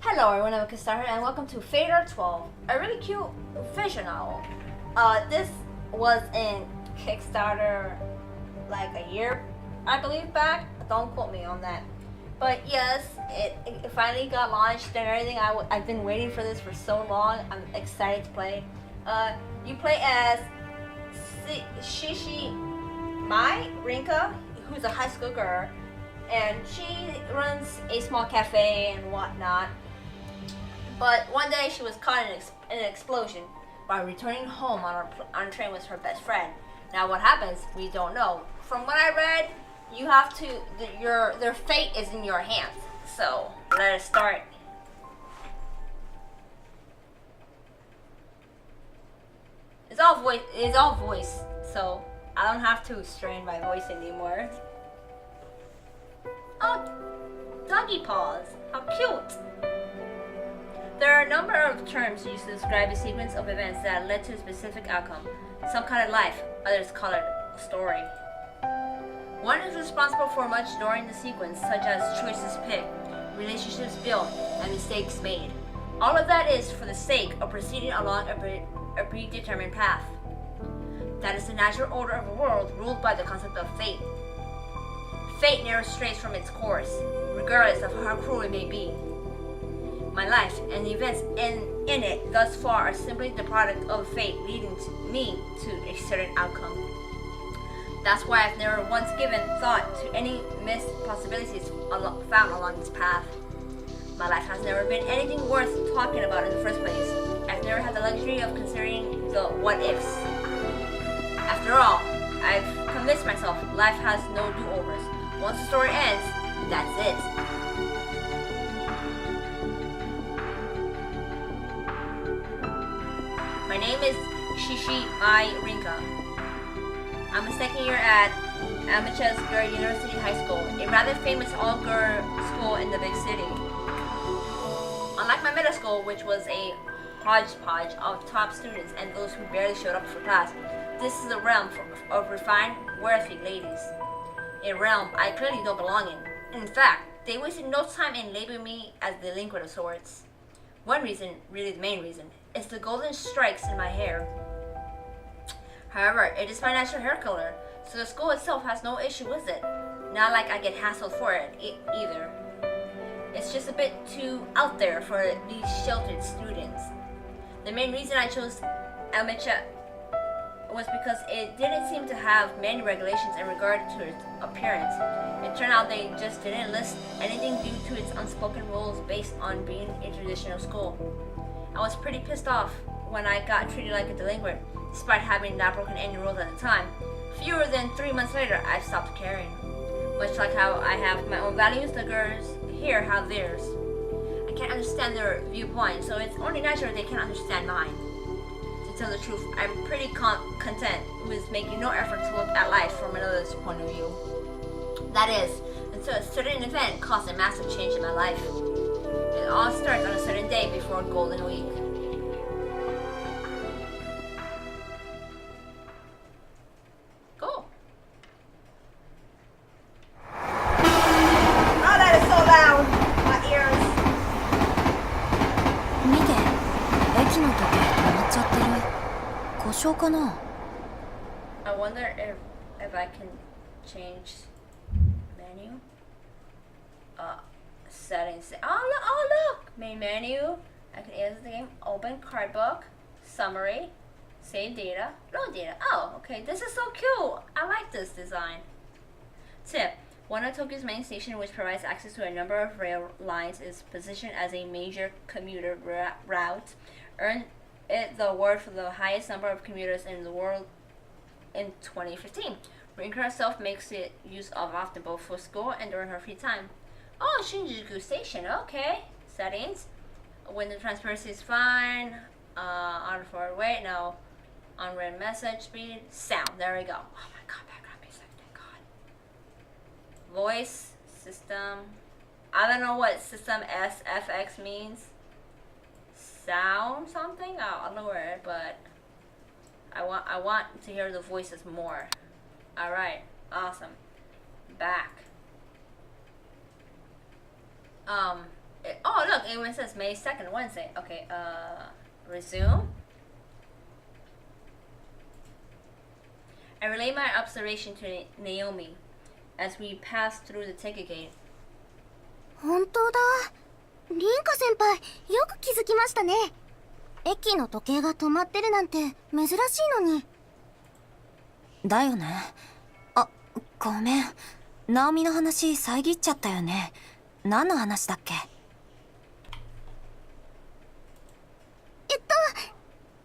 Hello everyone, I'm Kistar and welcome to Fader 12, a really cute fiction novel. This was in Kickstarter like a year, I believe, back. Don't quote me on that. But yes, it finally got launched and everything. I've been waiting for this for so long. I'm excited to play. You play as Shishimai Rinka, who's a high school girl, and she runs a small cafe and whatnot. But one day she was caught in an explosion while returning home on a train with her best friend. Now what happens, we don't know. From what I read, you have to, their fate is in your hands. So let us start. It's all voice, so I don't have to strain my voice anymore. Oh, doggy paws, how cute! There are a number of terms used to describe a sequence of events that led to a specific outcome. Some call it life, others call it a story. One is responsible for much during the sequence, such as choices picked, relationships built, and mistakes made. All of that is for the sake of proceeding along a predetermined path. That is the natural order of a world ruled by the concept of fate. Fate never strays from its course, regardless of how cruel it may be. My life and the events in it thus far are simply the product of fate leading me to a certain outcome. That's why I've never once given thought to any missed possibilities found along this path. My life has never been anything worth talking about in the first place. I've never had the luxury of considering the what-ifs. After all, I've convinced myself life has no do-overs. Once the story ends, that's it. My name is Shishimai Rinka. I'm a second year at Amacha's Girl University High School, a rather famous all-girl school in the big city. Unlike my middle school, which was a hodgepodge of top students and those who barely showed up for class, this is a realm of refined, worthy ladies. A realm I clearly don't belong in. In fact, they wasted no time in labeling me as delinquent of sorts. One reason, really the main reason, is the golden strikes in my hair. However, it is my natural hair color, so the school itself has no issue with it. Not like I get hassled for it either. It's just a bit too out there for these sheltered students. The main reason I chose Amacha was because it didn't seem to have many regulations in regard to its appearance. It turned out they just didn't list anything due to its unspoken rules based on being a traditional school. I was pretty pissed off when I got treated like a delinquent, despite having not broken any rules at the time. Fewer than 3 months later, I stopped caring. Much like how I have my own values, the girls here have theirs. I can't understand their viewpoint, so it's only natural they can't understand mine. To tell the truth, I'm pretty content with making no effort to look at life from another's point of view. That is, until a certain event caused a massive change in my life. It all starts on a certain day before Golden Week. Cool. Oh, that is so loud! My ears. 見て、駅の時計止まっちゃってる。故障かな？ I wonder if I can change menu. Settings. Oh look! Main menu. I can exit the game. Open card book. Summary. Save data. Load data. Oh, okay. This is so cute. I like this design. Tip. One of Tokyo's main stations, which provides access to a number of rail lines, is positioned as a major commuter route. Earned it the award for the highest number of commuters in the world in 2015. Rinka herself makes it use of often both for school and during her free time. Oh, Shinjuku Station, okay. Settings. Window transparency is fine. On forward wait, no. Unread message speed. Sound, there we go. Oh my god, background music, thank god. Voice, system. I don't know what system SFX means. Sound something? I'll lower it, but I want to hear the voices more. Alright, awesome. Back. Oh look, Okay, when it says May 2nd, Wednesday. Okay, resume. I relay my observation to Naomi as we pass through the ticket gate. 本当だ。リンカ先輩、よく気づきましたね。駅の時計が止まってるなんて珍しいのに。だよね。あ、ごめん。ナオミの話遮っちゃったよね。何の話だっけ？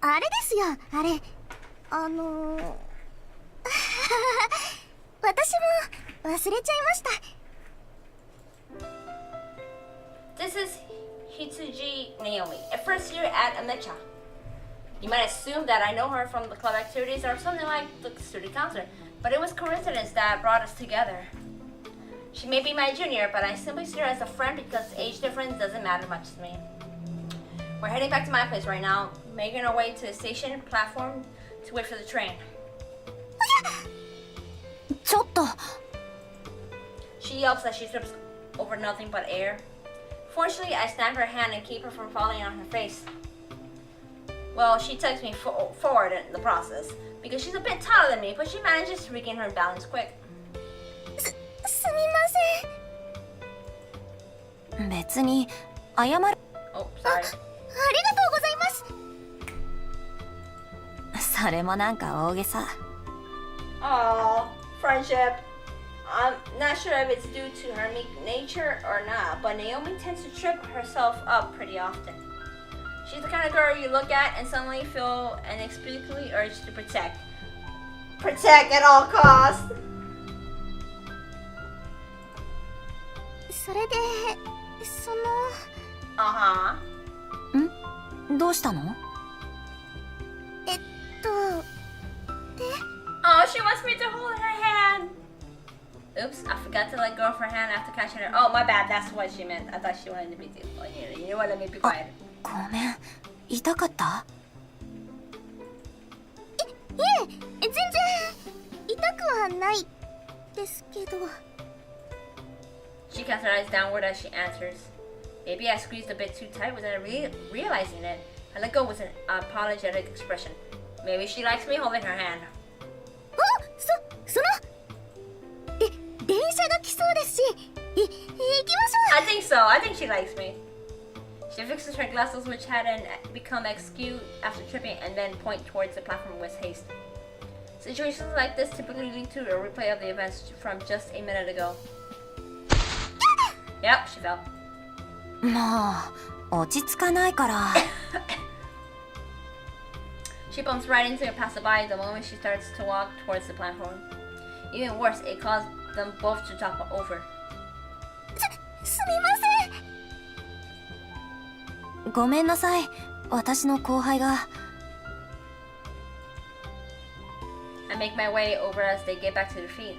あれですよ、あれ。私も忘れちゃいました。This is Hitsuji Naomi, a first year at Amecha. You might assume that I know her from the club activities or something like the student council, but it was coincidence that brought us together. She may be my junior, but I simply see her as a friend because age difference doesn't matter much to me. We're heading back to my place right now, making our way to the station platform to wait for the train. ちょっと。 She yelps as she trips over nothing but air. Fortunately, I snap her hand and keep her from falling on her face. Well, she tugs me forward in the process because she's a bit taller than me, but she manages to regain her balance quick. すみません。別に謝る。Oh, sorry. ありがとうございます。それもなんか大げさ。Oh, friendship. I'm not sure if it's due to her meek nature or not, but Naomi tends to trip herself up pretty often. She's the kind of girl you look at and suddenly feel an inexplicably urge to protect. Protect at all costs! それで、Uh-huh. どうしたの？Oh, she wants me to hold her hand. Oops, I forgot to let go of her hand after catching her. Oh, my bad. That's what she meant. I thought she wanted to be too. Oh, you know what? Let me be quiet. ごめん。痛かった？いえ、全然痛くはないですけど。She casts her eyes downward as she answers. Maybe I squeezed a bit too tight without realizing it. I let go with an apologetic expression. Maybe she likes me holding her hand. 電車が来そうですし、行きましょう。 I think so. I think she likes me. She fixes her glasses, which hadn't become askew after tripping, and then point towards the platform with haste. Situations like this typically lead to a replay of the events from just a minute ago. Yep, she fell. もう落ち着かないから。She bumps right into a passerby the moment she starts to walk towards the platform. Even worse, it caused them both to topple over. すみません。ごめんなさい。私の後輩が。I make my way over as they get back to their feet.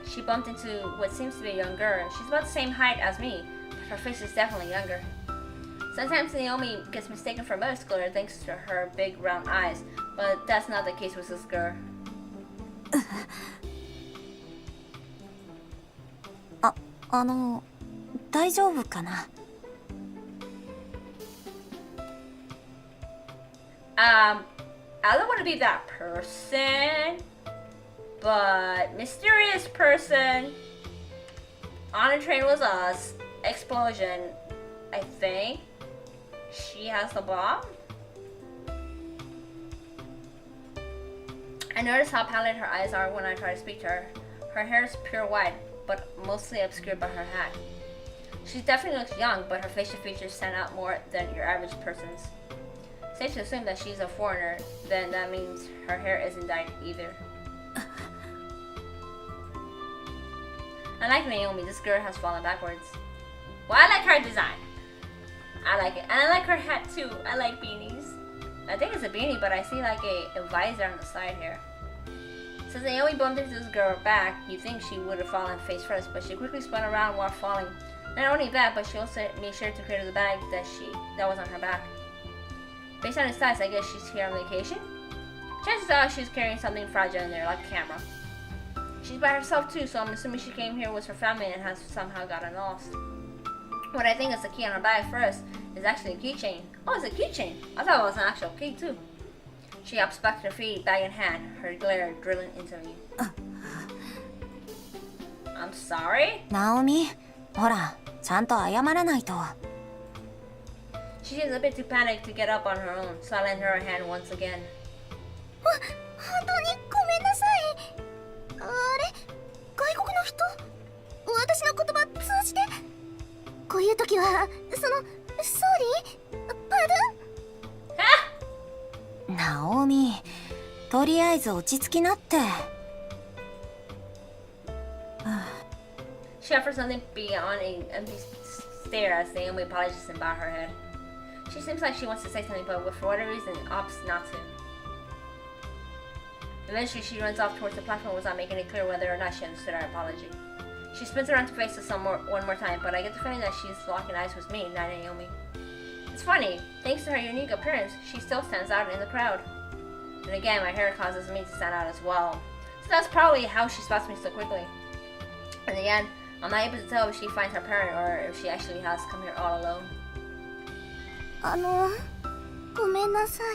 She bumped into what seems to be a young girl. She's about the same height as me, but her face is definitely younger. Sometimes Naomi gets mistaken for a middle schooler thanks to her big round eyes, but that's not the case with this girl. 大丈夫かな？ I don't want to be that person, but mysterious person on a train was us. Explosion, I think. She has the bomb. I notice how pallid her eyes are when I try to speak to her. Her hair is pure white, but mostly obscured by her hat. She definitely looks young, but her facial features stand out more than your average person's. Safe to assume that she's a foreigner, then that means her hair isn't dyed either. Unlike Naomi, this girl has fallen backwards. Well, I like her design. I like it. And I like her hat too. I like beanies. I think it's a beanie, but I see like a visor on the side here. Since Naomi bumped into this girl back, you'd think she would have fallen face first, but she quickly spun around while falling. Not only that, but she also made sure to clear the bag that was on her back. Based on his size, I guess she's here on vacation. Chances are she's carrying something fragile in there, like a camera. She's by herself too, so I'm assuming she came here with her family and has somehow gotten lost. What I think is the key on her bag first It's actually a keychain. Oh, it's a keychain. I thought it was an actual key too. She hops back to her feet, bag in hand, her glare drilling into me. I'm sorry? ナオミ、ほら、ちゃんと謝らないと。She seems a bit too panicked to get up on her own, so I lend her a hand once again. 本当にごめんなさい。あれ、外国の人？私の言葉通じて？こういう時は、Sorry? Pardon? ナオミ、とりあえず落ち着きなって。She offers something beyond an empty stare as Naomi apologizes and bows her head. She seems like she wants to say something, but for whatever reason, opts not to. Eventually, she runs off towards the platform without making it clear whether or not she understood our apology. She spins around to face us one more time, but I get the feeling that she's locking eyes with me, not Naomi. It's funny, thanks to her unique appearance, she still stands out in the crowd. And again, my hair causes me to stand out as well. So that's probably how she spots me so quickly. And again, I'm not able to tell if she finds her parent or if she actually has come here all alone. ごめんなさい。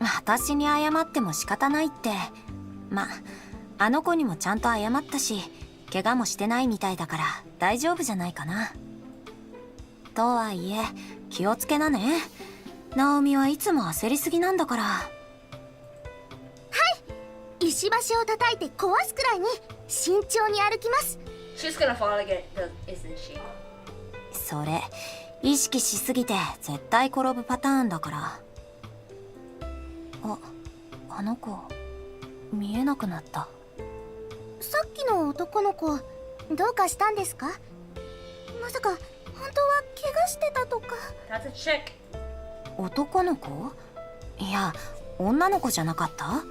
私に謝っても仕方ないって。ま、あの子にもちゃんと謝ったし、怪我もしてないみたいだから大丈夫じゃないかな。とはいえ、気をつけなね。ナオミはいつも焦りすぎなんだから。はい、石橋を叩いて壊すくらいに慎重に歩きます。She's gonna fall again, isn't she? それ、意識しすぎて絶対転ぶパターンだから。あの子、見えなくなった。さっきの男の子、どうかしたんですか？まさか、本当は怪我してたとか。That's a chick. 男の子？いや、女の子じゃなかった？あ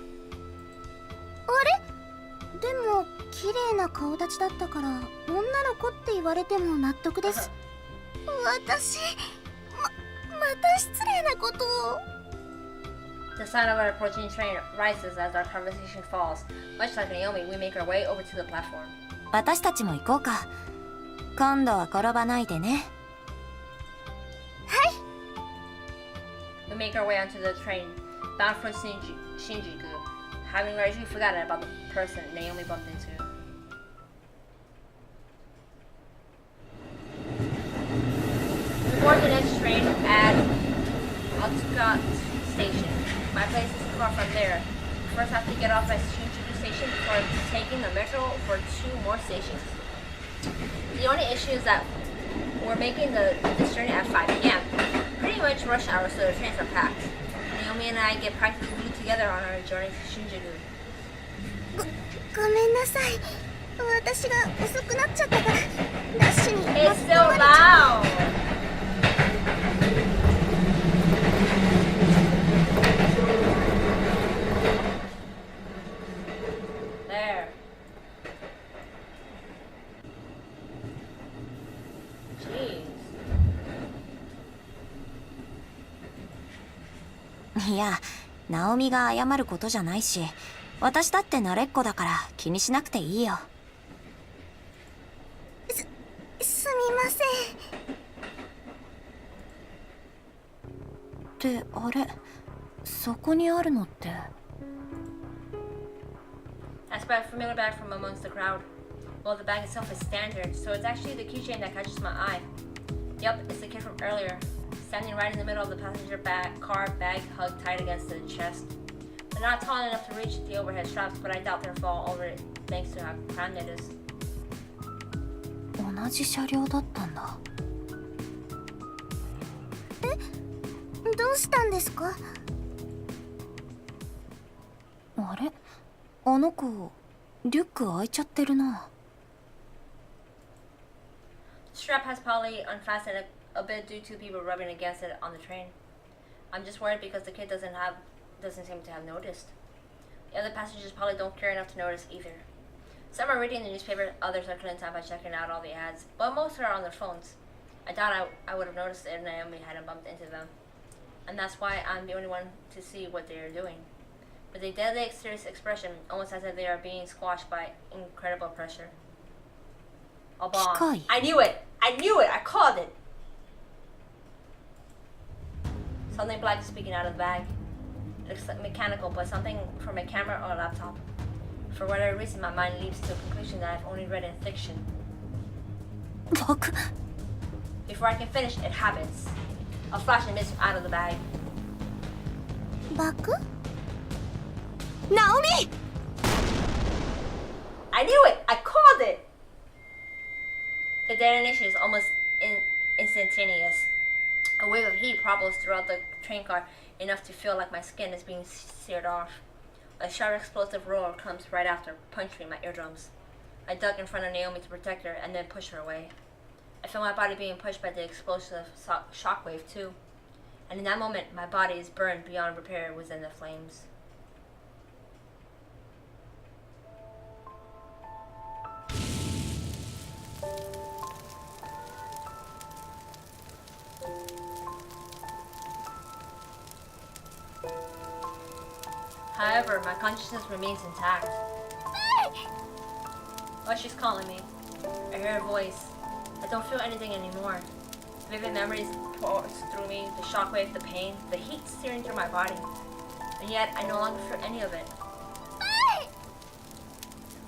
れ？でも、綺麗な顔立ちだったから、女の子って言われても納得です。私、また失礼なことを。The sound of our approaching train rises as our conversation falls. Much like Naomi, we make our way over to the platform. 私たちも行こうか。今度は転ばないでね。はい。We make our way onto the train, bound for Shinjuku, having largely forgotten about the person Naomi bumped into. We board the next train at Otsuka Station. My place is far from there. We first have to get off at Shinjuku Station before taking the metro for 2 more stations. The only issue is that we're making this journey at 5 p.m. Pretty much rush hour, so the trains are packed. Naomi and I get practically glued together on our journey to Shinjuku. ごめんなさい。私が遅くなっちゃったから、ダッシュに。It's so loud! There. Jeez. いや、ナオミが謝ることじゃないし、私だって慣れっこだから気にしなくていいよ。すみません。ってあれ、そこにあるのって。I spy a familiar bag from amongst the crowd. Well, the bag itself is standard, so it's actually the keychain that catches my eye. Yup, it's the kid from earlier, standing right in the middle of the passenger car, bag hugged tight against the chest. They're not tall enough to reach the overhead straps, but I doubt they'll fall over it thanks to how crammed it is. 同じ車両だったんだ。どうしたんですか？あれ？あの子、リュック開いちゃってるな。The strap has probably unfastened a bit due to people rubbing against it on the train. I'm just worried because the kid doesn't seem to have noticed. The other passengers probably don't care enough to notice either. Some are reading the newspaper, others are killing time by checking out all the ads, but most are on their phones. I doubt I would have noticed it if Naomi hadn't bumped into them. And that's why I'm the only one to see what they are doing. With a deadly serious expression, almost as if they are being squashed by incredible pressure. A bomb. I knew it! I knew it! I called it! Something black is speaking out of the bag. It looks like mechanical, but something from a camera or a laptop. For whatever reason, my mind leaps to a conclusion that I've only read in fiction. 僕 Before I can finish, it happens. A flash and mist out of the bag. バクナオミ I knew it! I called it! The detonation is almost instantaneous. A wave of heat propels throughout the train car, enough to feel like my skin is being seared off. A sharp explosive roar comes right after, puncturing my eardrums. I duck in front of Naomi to protect her and then push her away. I feel my body being pushed by the explosive shockwave too. And in that moment, my body is burned beyond repair within the flames. However, my consciousness remains intact. Oh, she's calling me. I hear her voice. I don't feel anything anymore. Vivid memories pour through me, the shockwave, the pain, the heat searing through my body. And yet, I no longer feel any of it.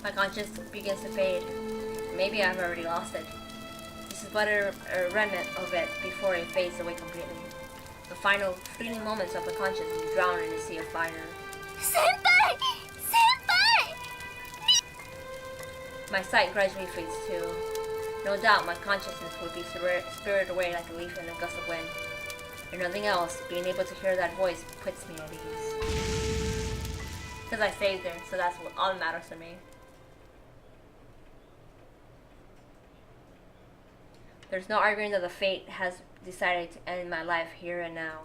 My consciousness begins to fade. Maybe I've already lost it. This is but a remnant of it before it fades away completely. The final fleeting moments of the consciousness drown in a sea of fire. 先輩先輩 My sight gradually fades too. No doubt my consciousness would be spirited away like a leaf in a gust of wind. If nothing else, being able to hear that voice puts me at ease. Because I saved her, so that's what all that matters to me. There's no arguing that the fate has decided to end my life here and now.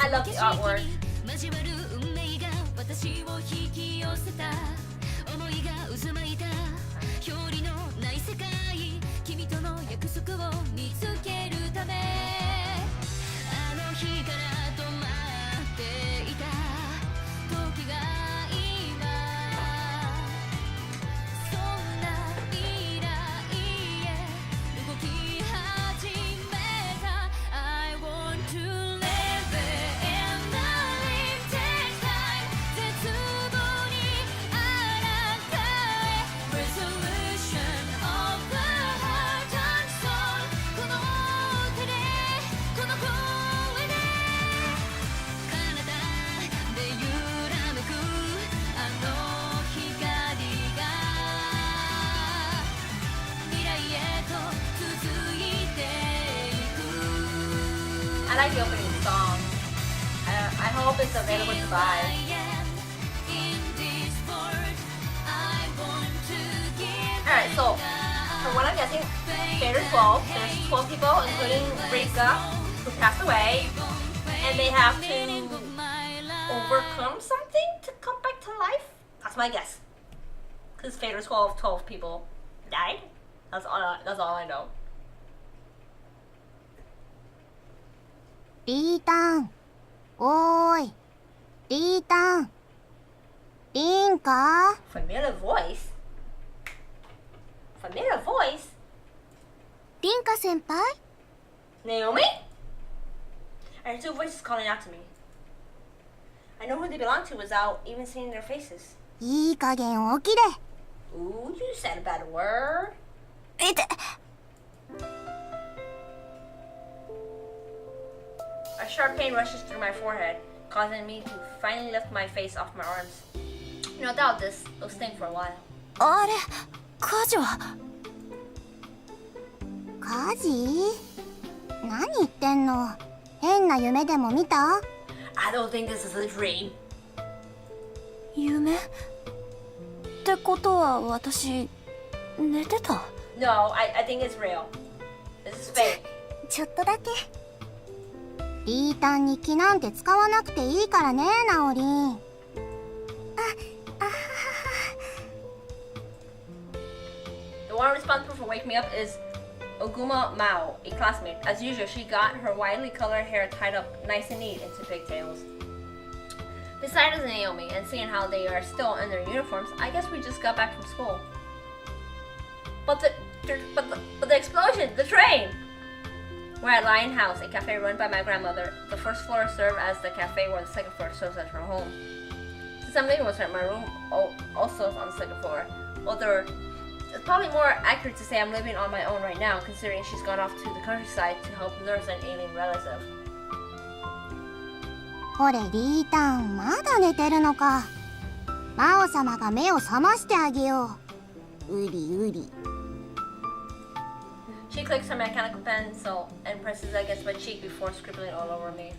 I love the artwork. 交わる運命が私を引き寄せた思いが渦巻いた表裏のない世界君との約束を見つけるためあの日から止まっていた時が今そんな未来へ動き始めた I want to live I like the opening song. I hope it's available to buy. Alright, so from what I'm guessing, there's 12. There's 12 people, including Rinka, who passed away, and they have to overcome something to come back to life. That's my guess. Because Fader 12 people died. That's all I know. リータンおーいリータンリンカ Familiar voice? Familiar voice? リンカ先輩 Naomi? I heard two voices calling out to me. I know who they belong to without even seeing their faces. いい加減起きれ Ooh, you said a bad word. えて A sharp pain rushes through my forehead, causing me to finally lift my face off my arms. No doubt it'll sting for a while. あれ火事は火事何言ってんの変な夢でも見た I don't think this is a dream. 夢ってことは私寝てた No, I think it's real. This is fake. ちょっとだけリータンに気なんて使わなくていいからねナオリンあ one responsible for waking me up is Oguma Mao, a classmate. As usual, she got her widely colored hair tied up nice and neat into pigtails. Besides Naomi, and seeing how they are still in their uniforms, I guess we just got back from school. But the explosion, the train! We're at Lion House, a cafe run by my grandmother. The first floor serves as the cafe, while the second floor serves as her home. Since I'm living with her, my room also is on the second floor. Although it's probably more accurate to say I'm living on my own right now, considering she's gone off to the countryside to help nurse an alien relative. ほれリータン、まだ寝てるのか。魔王様が目を覚ましてあげよう。うりうり。She clicks her mechanical pencil and presses it against my cheek before scribbling all over me.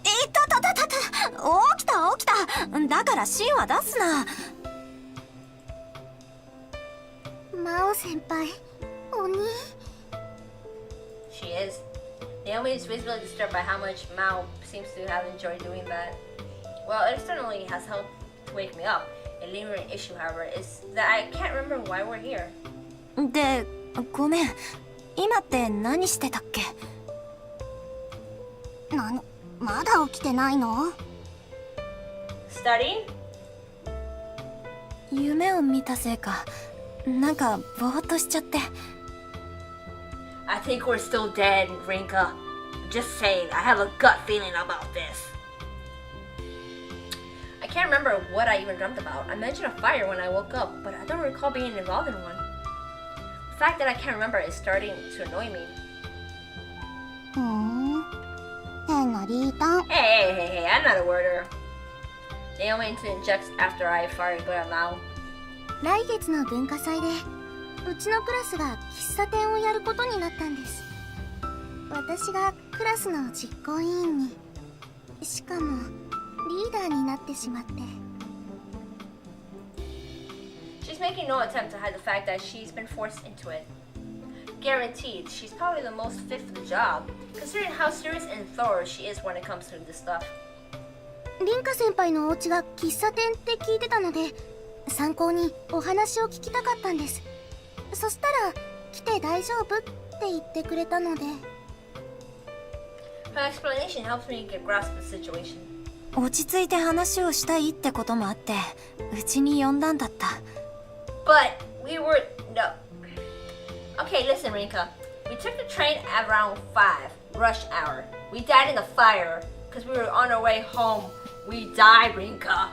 起きた起きた。だから芯は出すな。魔王先輩、鬼。She is. Naomi is visibly disturbed by how much Mao seems to have enjoyed doing that. Well, it certainly has helped to wake me up. A lingering issue, however, is that I can't remember why we're here. で、ごめん。今って何してたっけ？まだ起きてないの？ Studying? 夢を見たせいか、なんかぼーっとしちゃって。I think we're still dead, Rinka. Just saying, I have a gut feeling about this. I can't remember what I even dreamt about. I mentioned a fire when I woke up, but I don't recall being involved in one. The fact that I can't remember is starting to annoy me. 変なリータン。Hey, I'm not a worder. Naomi interjects after I fire glare at Mao. 来月の文化祭でうちのクラスが喫茶店をやることになったんです。私がクラスの実行委員に、しかもリーダーになってしまって。She's making no attempt to hide the fact that she's been forced into it. Guaranteed, she's probably the most fit for the job, considering how serious and thorough she is when it comes to this stuff. リンカ先輩のお家が喫茶店って聞いてたので、参考にお話を聞きたかったんです。そしたら来て大丈夫って言ってくれたので。Her explanation helps me get grasp of the situation. 落ち着いて話をしたいってこともあって、うちに呼んだんだった。But we were no. Okay, listen, Rinka. We took the train at around 5, rush hour. We died in the fire because we were on our way home. We died, Rinka.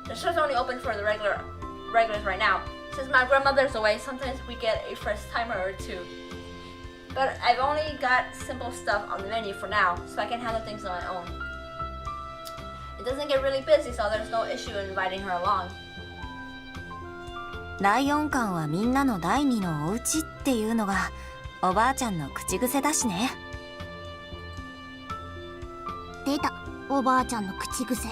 The store's only open for the regulars right now. Since my grandmother's away, sometimes we get a first timer or two. But I've only got simple stuff on the menu for now, so I can handle things on my own. It doesn't get really busy, so there's no issue in inviting her along. ライオン館はみんなの第二のお家っていうのがおばあちゃんの口癖だしね。出た、おばあちゃんの口癖。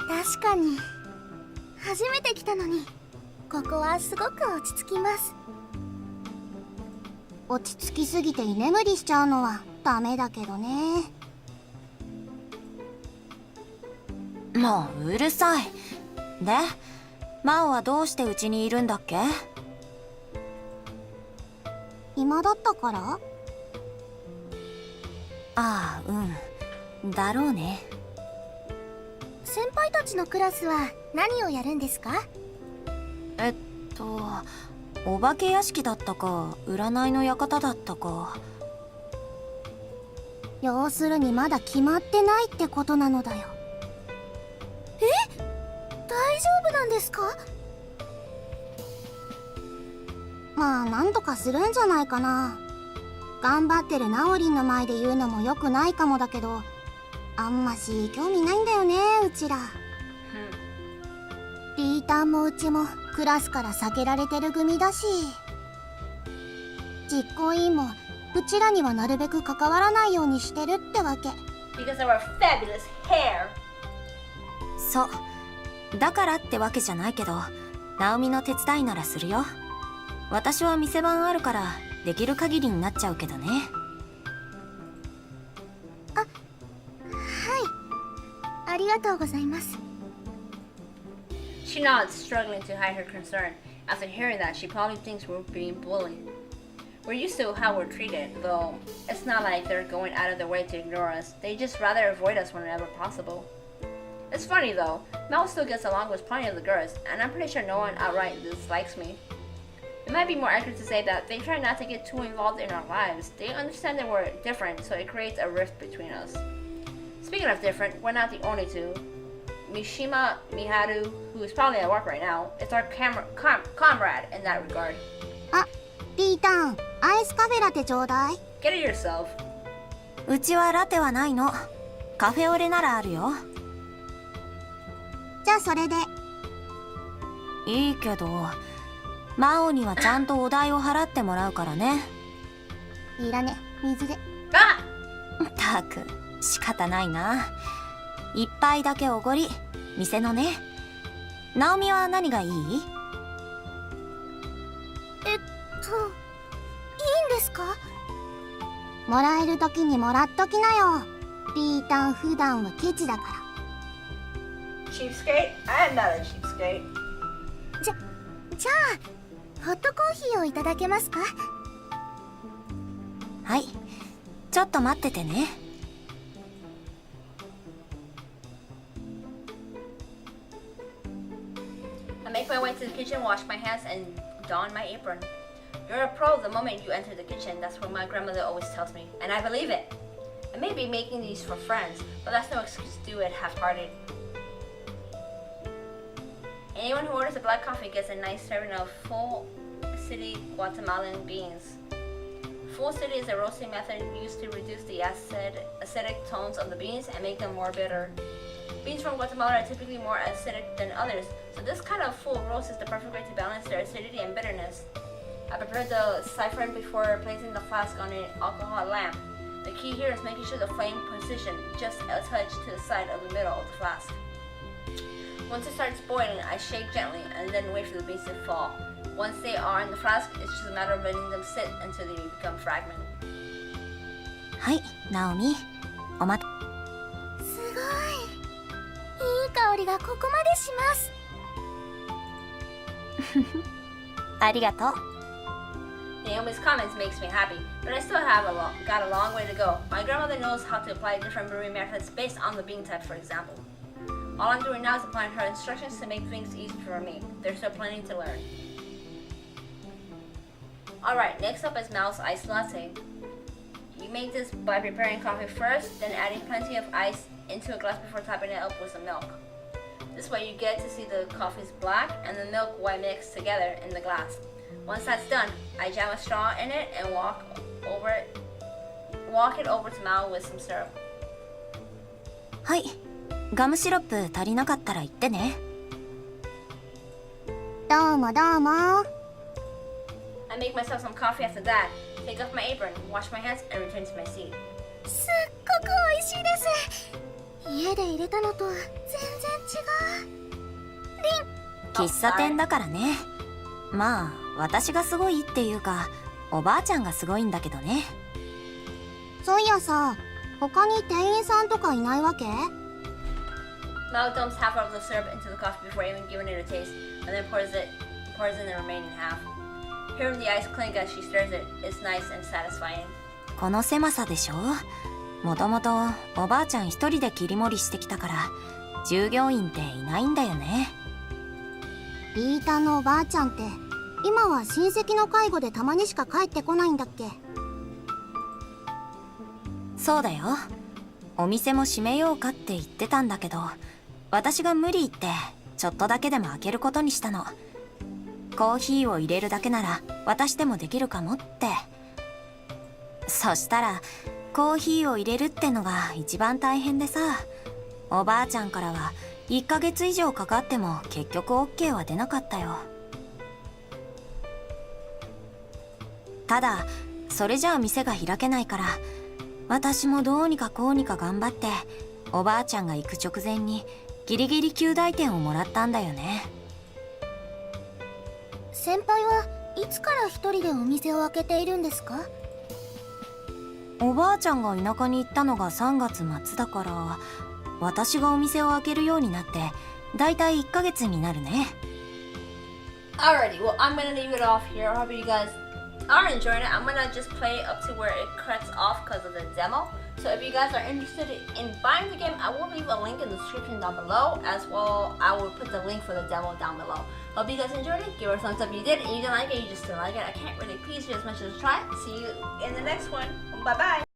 確かに初めて来たのにここはすごく落ち着きます。落ち着きすぎて居眠りしちゃうのはダメだけどね。もううるさい。で、マオはどうしてうちにいるんだっけ？暇だったから？ああ、うん。だろうね。先輩たちのクラスは何をやるんですか？お化け屋敷だったか、占いの館だったか。要するにまだ決まってないってことなのだよ。大丈夫なんですか？まあ何とかするんじゃないかな。頑張ってるナオリンの前で言うのも良くないかもだけど、あんまし興味ないんだよね、うちら。リータンもうちもクラスから避けられてる組だし、実行委員もうちらにはなるべく関わらないようにしてるってわけ。 Because of our fabulous hair. そうだからってわけじゃないけど、ナオミの手伝いならするよ。私は店番あるからできる限りになっちゃうけどね。あ、はい、ありがとうございます。She She nods, struggling to hide her concern. After hearing that, she probably thinks we're being bullied. We're used to how we're treated, though it's not like they're going out of their way to ignore us. They just rather avoid us whenever possible. It's funny though, Mao still gets along with plenty of the girls, and I'm pretty sure no one outright dislikes me. It might be more accurate to say that they try not to get too involved in our lives. They understand that we're different, so it creates a rift between us. Speaking of different, we're not the only two. Mishima Miharu, who is probably at work right now, is our comrade in that regard. あ、ピータン、アイスカフェラテちょうだい。 Get it yourself. うちはラテはないの。カフェオレならあるよ。じゃあそれで。いいけど、マオにはちゃんとお代を払ってもらうからね。いらね、水で。たく、仕方ないな。一杯だけおごり、店のね。ナオミは何がいい？いいんですか？もらえるときにもらっときなよ。ピータン普段はケチだから。Cheapskate? I am not a cheapskate. じゃあ、ホットコーヒーをいただけますか？はい、ちょっと待っててね。I make my way to the kitchen, wash my hands, and don my apron. You're a pro the moment you enter the kitchen, that's what my grandmother always tells me, and I believe it. I may be making these for friends, but that's no excuse to do it half-hearted. Anyone who orders a black coffee gets a nice serving of full city Guatemalan beans. Full city is a roasting method used to reduce the acidic tones of the beans and make them more bitter. Beans from Guatemala are typically more acidic than others, so this kind of full roast is the perfect way to balance their acidity and bitterness. I prepared the siphon before placing the flask on an alcohol lamp. The key here is making sure the flame position just a touch to the side of the middle of the flask. Once it starts boiling, I shake gently and then wait for the beans to fall. Once they are in the flask, it's just a matter of letting them sit until they become fragment. はい、ナオミ、おま。すごい。いい香りがここまでします。ありがとう。Naomi's comments makes me happy, but I still have got a long way to go. My grandmother knows how to apply different brewing methods based on the bean type, for example. All I'm doing now is applying her instructions to make things easy for me. There's still plenty to learn. Alright, next up is Mao's iced latte. You make this by preparing coffee first, then adding plenty of ice into a glass before topping it up with some milk. This way you get to see the coffee's black and the milk white mixed together in the glass. Once that's done, I jam a straw in it and walk it over to Mao with some syrup. はい、ガムシロップ足りなかったら言ってね。どうもどうも。I make myself some coffee after that, take off my apron, wash my hands, and return to my seat. すっごく美味しいです。家で入れたのと全然違う。喫茶店だからね。まあ、私がすごいっていうか、おばあちゃんがすごいんだけどね。そういやさ、他に店員さんとかいないわけ？ Mao dumps half of the syrup into the coffee before even giving it a taste, and then pours in the remaining half. Hearing the ice clink as she stirs it is nice and satisfying. この狭さでしょ？もともとおばあちゃん一人で切り盛りしてきたから、従業員っていないんだよね。リータのおばあちゃんって、今は親戚の介護でたまにしか帰ってこないんだっけ？そうだよ。お店も閉めようかって言ってたんだけど、私が無理言ってちょっとだけでも開けることにしたの。コーヒーを入れるだけなら私でもできるかもって。そしたらコーヒーを入れるってのが一番大変でさ、おばあちゃんからは1ヶ月以上かかっても結局 OK は出なかったよ。ただそれじゃあ店が開けないから、私もどうにかこうにか頑張っておばあちゃんが行く直前にギリギリ及第点をもらったんだよね。先輩はいつから一人でお店を開けているんですか？おばあちゃんが田舎に行ったのが3月末だから、私がお店を開けるようになってだいたい1ヶ月になるね。 Alrighty, well, I'm gonna leave it off here. I hope you guys are enjoying it. I'm gonna just play it up to where it cuts off because of the demo. So if you guys are interested in buying the game, I will leave a link in the description down below. As well, I will put the link for the demo down below. Hope you guys enjoyed it. Give it a thumbs up if you did. And you didn't like it, you just didn't like it. I can't really please you as much as try. See you in the next one. Bye bye.